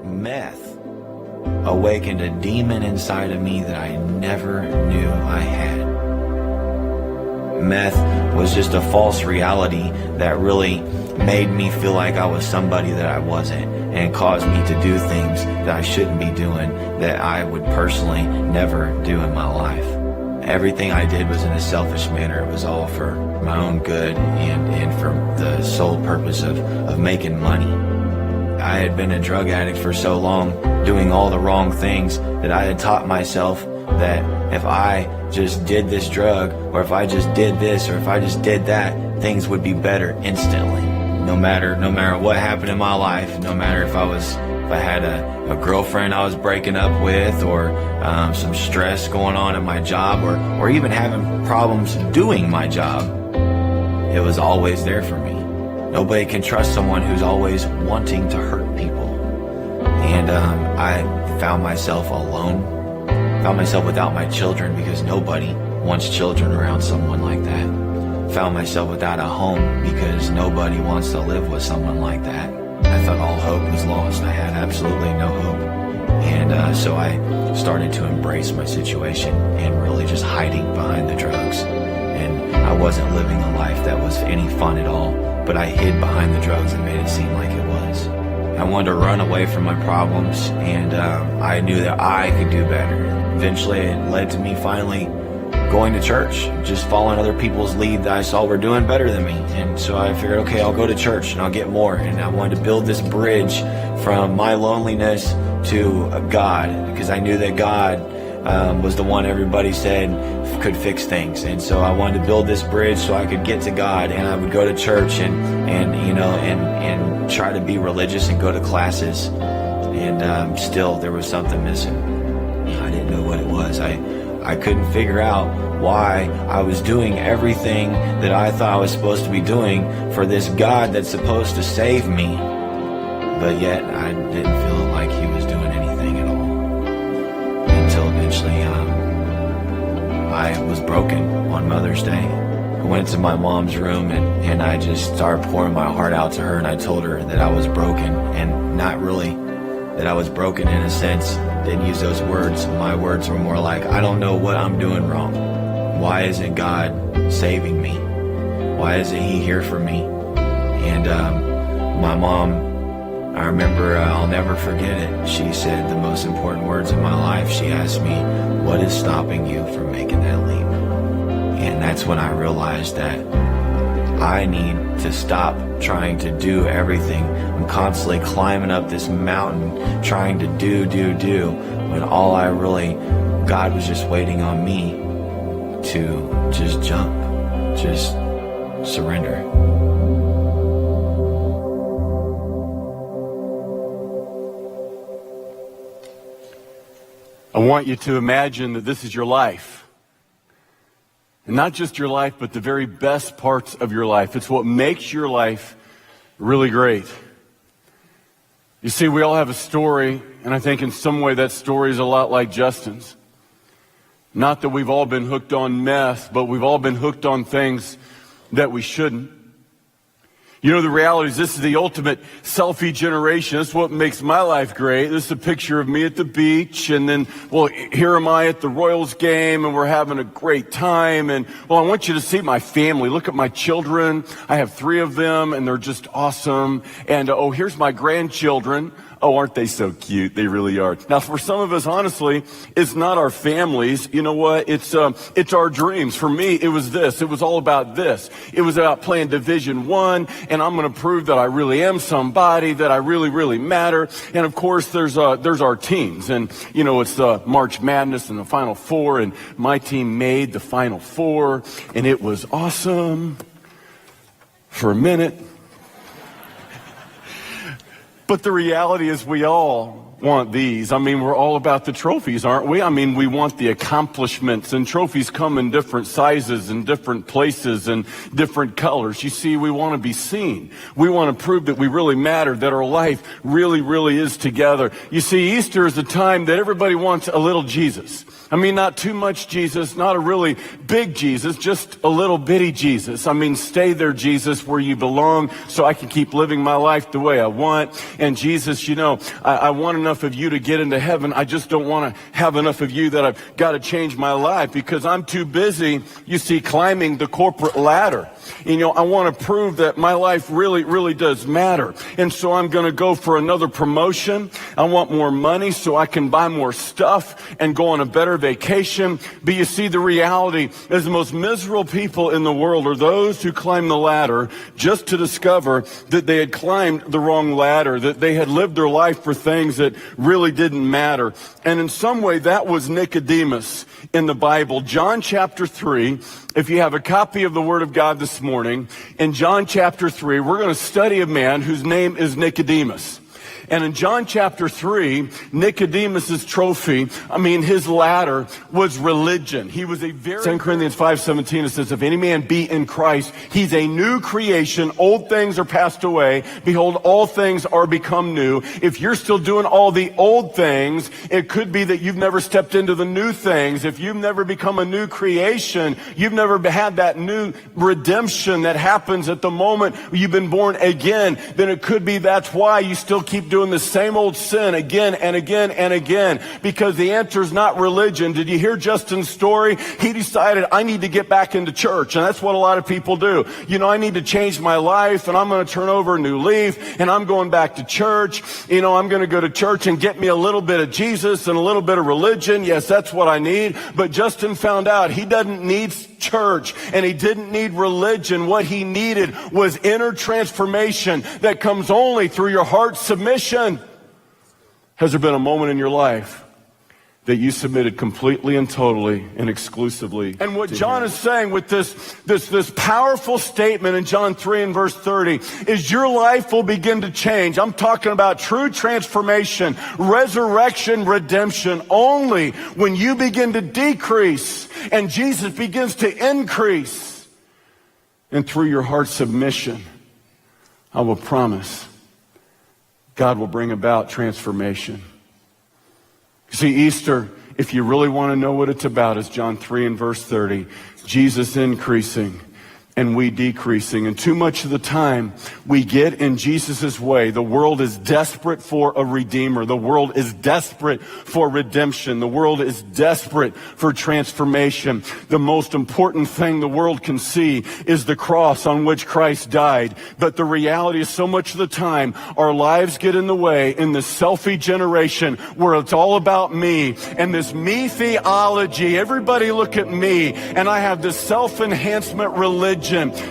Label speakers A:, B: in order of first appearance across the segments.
A: meth awakened a demon inside of me that I never knew I had. Meth was just a false reality that really made me feel like I was somebody that I wasn't, and caused me to do things that I shouldn't be doing, that I would personally never do in my life. Everything I did was in a selfish manner. It was all for my own good and for the sole purpose of making money. I had been a drug addict for so long, doing all the wrong things, that I had taught myself that if I just did this drug, or if I just did this, or if I just did that, things would be better instantly. No matter what happened in my life, no matter if I had a girlfriend I was breaking up with, or some stress going on at my job, or even having problems doing my job, it was always there for me. Nobody can trust someone who's always wanting to hurt people. And I found myself alone, found myself without my children, because nobody wants children around someone like that. Found myself without a home, because nobody wants to live with someone like that. I thought all hope was lost. I had absolutely no hope. And so I started to embrace my situation and really just hiding behind the drugs. And I wasn't living a life that was any fun at all, but I hid behind the drugs and made it seem like it was. I wanted to run away from my problems, and I knew that I could do better. Eventually it led to me finally going to church, just following other people's lead that I saw were doing better than me. And so I figured, okay, I'll go to church and I'll get more. And I wanted to build this bridge from my loneliness to God, because I knew that God was the one everybody said could fix things. And so I wanted to build this bridge so I could get to God, and I would go to church and try to be religious and go to classes. And still there was something missing. I didn't know what it was. I couldn't figure out why I was doing everything that I thought I was supposed to be doing for this God that's supposed to save me, but yet I didn't feel like he was doing anything at all. Until eventually I was broken on Mother's Day. I went to my mom's room and I just started pouring my heart out to her, and I told her that I was broken, and not really that I was broken in a sense. Didn't use those words. My words were more like, I don't know what I'm doing wrong. Why isn't God saving me? Why isn't he here for me? And my mom, I remember, I'll never forget it. She said the most important words in my life. She asked me, what is stopping you from making that leap? And that's when I realized that I need to stop trying to do everything. I'm constantly climbing up this mountain, trying to do, when all I really, God was just waiting on me to just jump, just surrender.
B: I want you to imagine that this is your life. And not just your life, but the very best parts of your life. It's what makes your life really great. You see, we all have a story, and I think in some way that story is a lot like Justin's. Not that we've all been hooked on meth, but we've all been hooked on things that we shouldn't. You know, the reality is this is the ultimate selfie generation. This is what makes my life great. This is a picture of me at the beach, and then, well, here am I at the Royals game, and we're having a great time. And, well, I want you to see my family. Look at my children. I have 3 of them, and they're just awesome. And, oh, here's my grandchildren. Oh, aren't they so cute? They really are. Now, for some of us, honestly, it's not our families. You know what? It's our dreams. For me, it was this. It was all about this. It was about playing Division I, and I'm going to prove that I really am somebody, that I really, really matter. And of course, there's our teams. And, you know, it's the March Madness and the Final Four, and my team made the Final Four, and it was awesome for a minute. But the reality is we all want these. I mean, we're all about the trophies, aren't we? I mean, we want the accomplishments, and trophies come in different sizes and different places and different colors. You see, we want to be seen. We want to prove that we really matter, that our life really, really is together. You see, Easter is a time that everybody wants a little Jesus. I mean, not too much Jesus, not a really big Jesus, just a little bitty Jesus. I mean, stay there, Jesus, where you belong, so I can keep living my life the way I want. And Jesus, I want enough of you to get into heaven. I just don't want to have enough of you that I've got to change my life because I'm too busy, you see, climbing the corporate ladder. I want to prove that my life really, really does matter. And so I'm going to go for another promotion. I want more money so I can buy more stuff and go on a better vacation. But you see, the reality is the most miserable people in the world are those who climb the ladder just to discover that they had climbed the wrong ladder, that they had lived their life for things that really didn't matter. And in some way, that was Nicodemus in the Bible. John chapter 3, if you have a copy of the Word of God this morning, in John chapter 3, we're going to study a man whose name is Nicodemus. And in John chapter 3, Nicodemus's trophy, his ladder was religion. He was a 2 Corinthians 5:17, it says, if any man be in Christ, he's a new creation. Old things are passed away. Behold, all things are become new. If you're still doing all the old things, it could be that you've never stepped into the new things. If you've never become a new creation, you've never had that new redemption that happens at the moment you've been born again, then it could be that's why you still keep doing the same old sin again and again and again, because the answer is not religion. Did you hear Justin's story? He decided, I need to get back into church. And that's what a lot of people do. I need to change my life and I'm going to turn over a new leaf and I'm going back to church. I'm going to go to church and get me a little bit of Jesus and a little bit of religion. Yes, that's what I need. But Justin found out he doesn't need church and he didn't need religion. What he needed was inner transformation that comes only through your heart submission. Has there been a moment in your life that you submitted completely and totally and exclusively? And what John is saying with this powerful statement in John 3 and verse 30 is your life will begin to change. I'm talking about true transformation, resurrection, redemption, only when you begin to decrease and Jesus begins to increase. And through your heart submission, I will promise God will bring about transformation. You see, Easter, if you really want to know what it's about, is John 3 and verse 30. Jesus increasing and we decreasing. And too much of the time we get in Jesus' way. The world is desperate for a redeemer. The world is desperate for redemption. The world is desperate for transformation. The most important thing the world can see is the cross on which Christ died. But the reality is so much of the time our lives get in the way in this selfie generation where it's all about me and this me theology. Everybody look at me and I have this self-enhancement religion.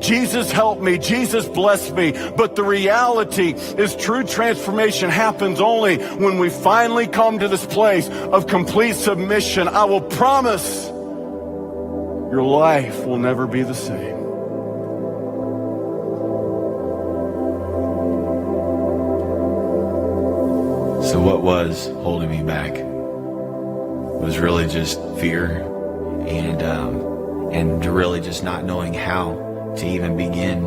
B: Jesus help me. Jesus bless me. But the reality is true transformation happens only when we finally come to this place of complete submission. I will promise your life will never be the same.
A: So what was holding me back was really just fear and really just not knowing how to even begin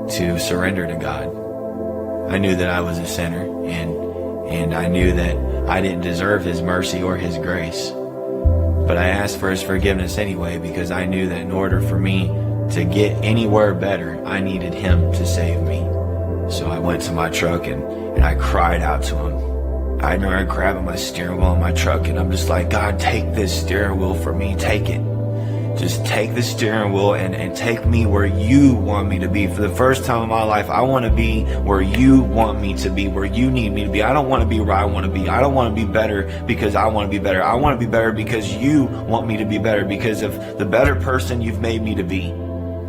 A: to surrender to God. I knew that I was a sinner and I knew that I didn't deserve His mercy or His grace. But I asked for His forgiveness anyway because I knew that in order for me to get anywhere better, I needed Him to save me. So I went to my truck and I cried out to Him. I remember grabbing my steering wheel in my truck and I'm just like, God, take this steering wheel for me, take it. Just take the steering wheel and take me where you want me to be. For the first time in my life, I want to be where you want me to be, where you need me to be. I don't want to be where I want to be. I don't want to be better because I want to be better. I want to be better because you want me to be better, because of the better person you've made me to be.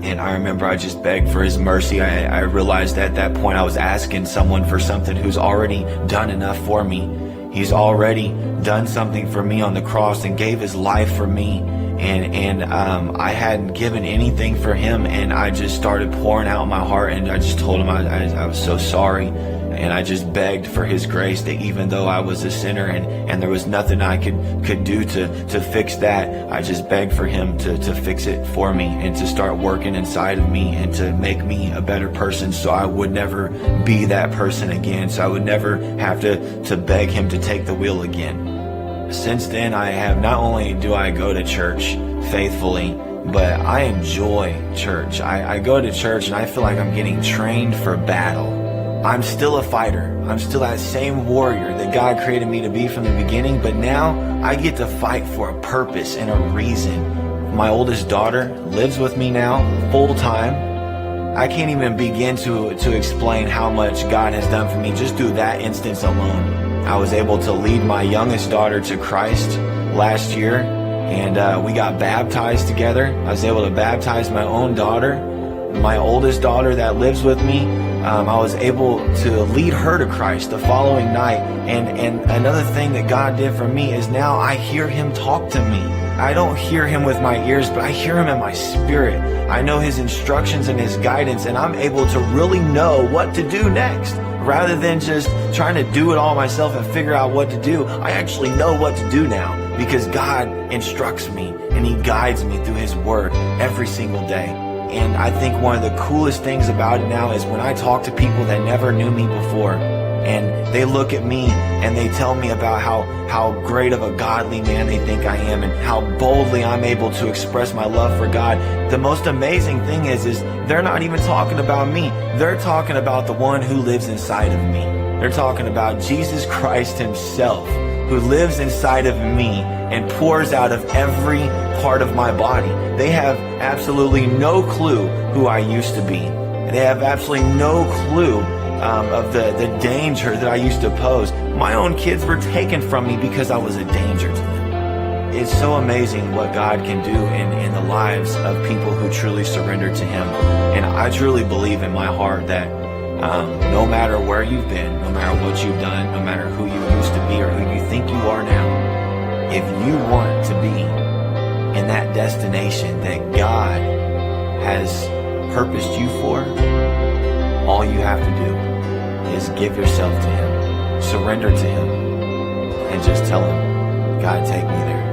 A: And I remember I just begged for His mercy. I realized at that point I was asking someone for something who's already done enough for me. He's already done something for me on the cross and gave His life for me. And I hadn't given anything for Him, and I just started pouring out my heart, and I just told Him I was so sorry, and I just begged for His grace, that even though I was a sinner and there was nothing I could do to fix that, I just begged for Him to fix it for me and to start working inside of me and to make me a better person, so I would never be that person again, so I would never have to beg Him to take the wheel again. Since then, I have, not only do I go to church faithfully, but I enjoy church. I go to church and I feel like I'm getting trained for battle. I'm still a fighter. I'm still that same warrior that God created me to be from the beginning, but now I get to fight for a purpose and a reason. My oldest daughter lives with me now, full time. I can't even begin to explain how much God has done for me just through that instance alone. I was able to lead my youngest daughter to Christ last year, and we got baptized together. I was able to baptize my own daughter. My oldest daughter that lives with me, I was able to lead her to Christ the following night. And another thing that God did for me is now I hear him talk to me. I don't hear him with my ears, but I hear him in my spirit. I know his instructions and his guidance, and I'm able to really know what to do next. Rather than just trying to do it all myself and figure out what to do, I actually know what to do now because God instructs me and he guides me through his word every single day. And I think one of the coolest things about it now is when I talk to people that never knew me before, and they look at me and they tell me about how great of a godly man they think I am and how boldly I'm able to express my love for God. The most amazing thing is they're not even talking about me. They're talking about the one who lives inside of me. They're talking about Jesus Christ himself, who lives inside of me and pours out of every part of my body. They have absolutely no clue who I used to be. They have absolutely no clue of the danger that I used to pose. My own kids were taken from me because I was a danger to them. It's so amazing what God can do in the lives of people who truly surrender to him. And I truly believe in my heart that no matter where you've been, no matter what you've done, no matter who you used to be or who you think you are now, if you want to be in that destination that God has purposed you for, all you have to do is give yourself to him, surrender to him, and just tell him, God, take me there.